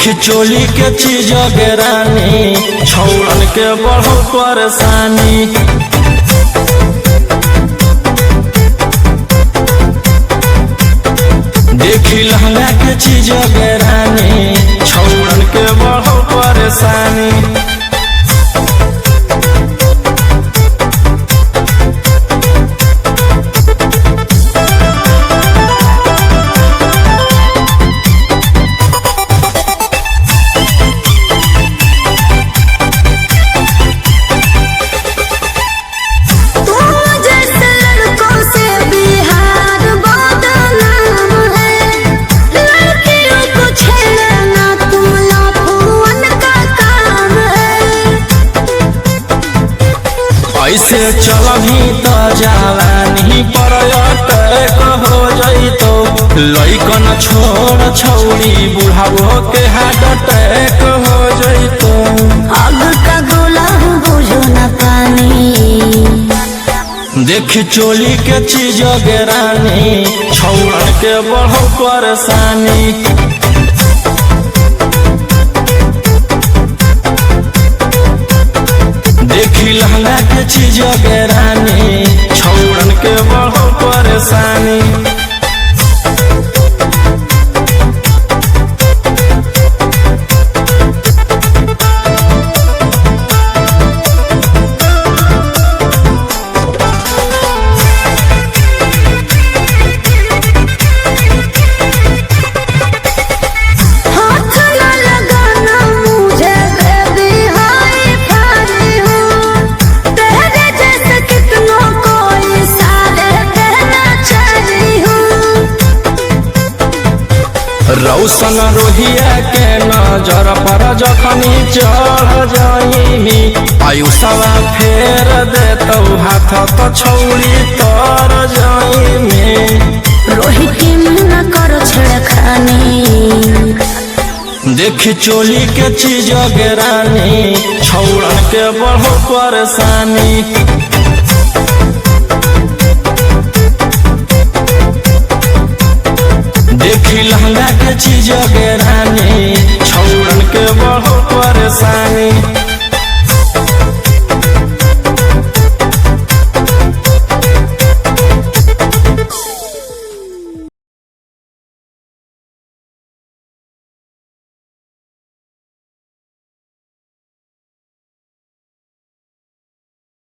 देखी चोली के चीज रानी छौड़न के बढ़ो परेशानी। देखी लहंगा के चीज रानी छौड़न के बढ़ो परेशानी। ऐसे चलही तो जवानी पर अटैक हो जइतो। लइकन छोड़ छौड़ी बुढ़ाओ के हार्ट अटैक हो जइतो। आग का गोला बुझो न पानी। देखी चोली के चीज रानी छौड़न के बढ़ो परेशानी। देखी लहंगा के चीज रानी छौड़न के बढ़ो परेशानी। रौशन रोहिया के नजर पर जखनी चढ़ जाइनी। आयुषवा फेर देतौ हाथ तो छौड़ी तर जाइनी। रोहित न करो छेड़खानी। देखी चोली के चीज रानी छौड़न के बढ़ो परेशानी। देखी लहंगा के चीज रानी छौड़न के बढ़ो परेशानी।